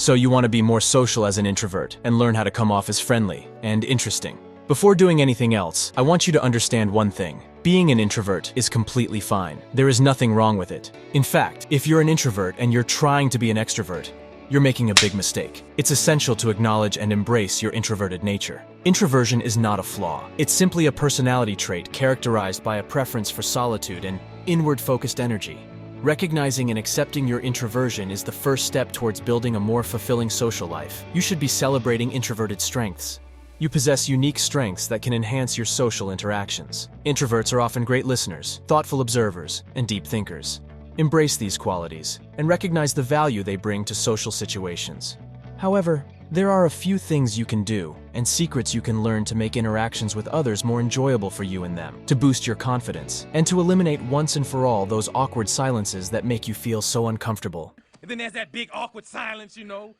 So you want to be more social as an introvert and learn how to come off as friendly and interesting. Before doing anything else, I want you to understand one thing. Being an introvert is completely fine. There is nothing wrong with it. In fact, if you're an introvert and you're trying to be an extrovert, you're making a big mistake. It's essential to acknowledge and embrace your introverted nature. Introversion is not a flaw. It's simply a personality trait characterized by a preference for solitude and inward-focused energy. Recognizing and accepting your introversion is the first step towards building a more fulfilling social life. You should be celebrating introverted strengths. You possess unique strengths that can enhance your social interactions. Introverts are often great listeners, thoughtful observers, and deep thinkers. Embrace these qualities and recognize the value they bring to social situations. However, there are a few things you can do and secrets you can learn to make interactions with others more enjoyable for you and them, to boost your confidence, and to eliminate once and for all those awkward silences that make you feel so uncomfortable. And then there's that big awkward silence, you know.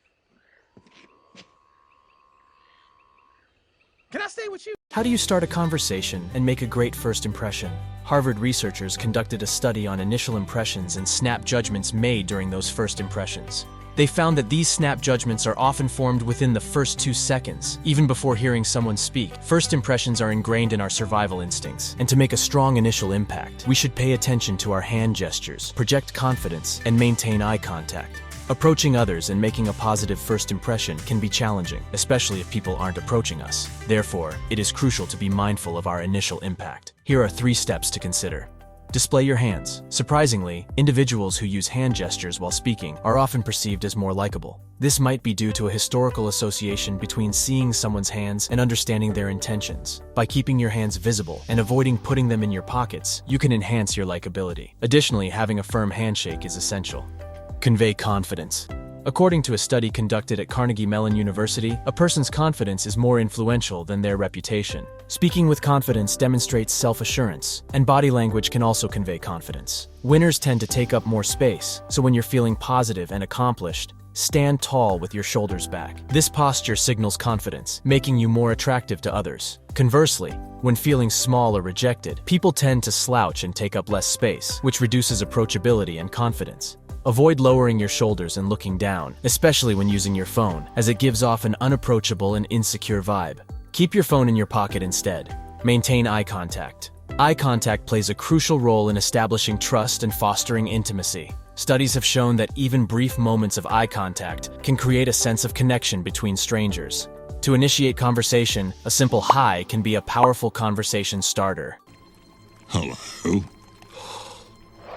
Can I stay with you? How do you start a conversation and make a great first impression? Harvard researchers conducted a study on initial impressions and snap judgments made during those first impressions. They found that these snap judgments are often formed within the first 2 seconds, even before hearing someone speak. First impressions are ingrained in our survival instincts, and to make a strong initial impact, we should pay attention to our hand gestures, project confidence, and maintain eye contact. Approaching others and making a positive first impression can be challenging, especially if people aren't approaching us. Therefore, it is crucial to be mindful of our initial impact. Here are 3 steps to consider. Display your hands. Surprisingly, individuals who use hand gestures while speaking are often perceived as more likable. This might be due to a historical association between seeing someone's hands and understanding their intentions. By keeping your hands visible and avoiding putting them in your pockets, you can enhance your likability. Additionally, having a firm handshake is essential. Convey confidence. According to a study conducted at Carnegie Mellon University, a person's confidence is more influential than their reputation. Speaking with confidence demonstrates self-assurance, and body language can also convey confidence. Winners tend to take up more space, so when you're feeling positive and accomplished, stand tall with your shoulders back. This posture signals confidence, making you more attractive to others. Conversely, when feeling small or rejected, people tend to slouch and take up less space, which reduces approachability and confidence. Avoid lowering your shoulders and looking down, especially when using your phone, as it gives off an unapproachable and insecure vibe. Keep your phone in your pocket instead. Maintain eye contact. Eye contact plays a crucial role in establishing trust and fostering intimacy. Studies have shown that even brief moments of eye contact can create a sense of connection between strangers. To initiate conversation, a simple hi can be a powerful conversation starter. Hello?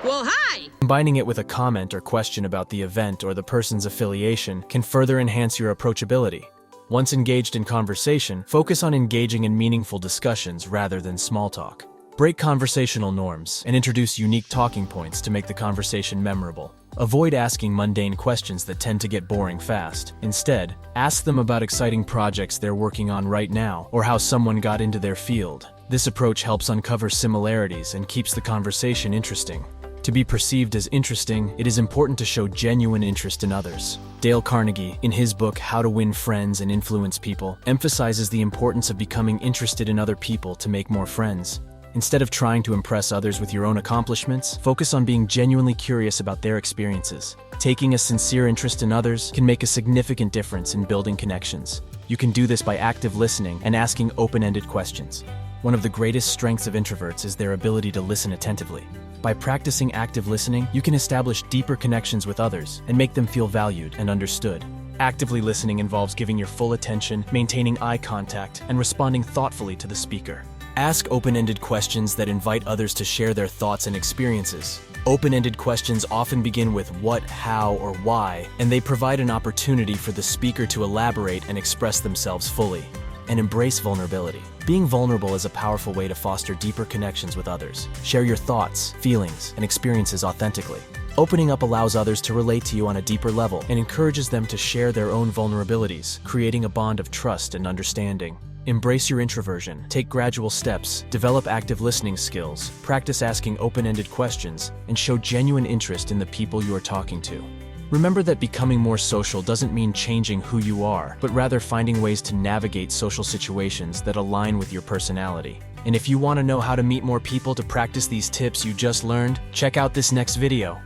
Well, hi! Combining it with a comment or question about the event or the person's affiliation can further enhance your approachability. Once engaged in conversation, focus on engaging in meaningful discussions rather than small talk. Break conversational norms and introduce unique talking points to make the conversation memorable. Avoid asking mundane questions that tend to get boring fast. Instead, ask them about exciting projects they're working on right now or how someone got into their field. This approach helps uncover similarities and keeps the conversation interesting. To be perceived as interesting, it is important to show genuine interest in others. Dale Carnegie, in his book How to Win Friends and Influence People, emphasizes the importance of becoming interested in other people to make more friends. Instead of trying to impress others with your own accomplishments, focus on being genuinely curious about their experiences. Taking a sincere interest in others can make a significant difference in building connections. You can do this by active listening and asking open-ended questions. One of the greatest strengths of introverts is their ability to listen attentively. By practicing active listening, you can establish deeper connections with others and make them feel valued and understood. Actively listening involves giving your full attention, maintaining eye contact, and responding thoughtfully to the speaker. Ask open-ended questions that invite others to share their thoughts and experiences. Open-ended questions often begin with what, how, or why, and they provide an opportunity for the speaker to elaborate and express themselves fully. And embrace vulnerability. Being vulnerable is a powerful way to foster deeper connections with others. Share your thoughts, feelings, and experiences authentically. Opening up allows others to relate to you on a deeper level and encourages them to share their own vulnerabilities, creating a bond of trust and understanding. Embrace your introversion, take gradual steps, develop active listening skills, practice asking open-ended questions, and show genuine interest in the people you are talking to. Remember that becoming more social doesn't mean changing who you are, but rather finding ways to navigate social situations that align with your personality. And if you want to know how to meet more people to practice these tips you just learned, check out this next video.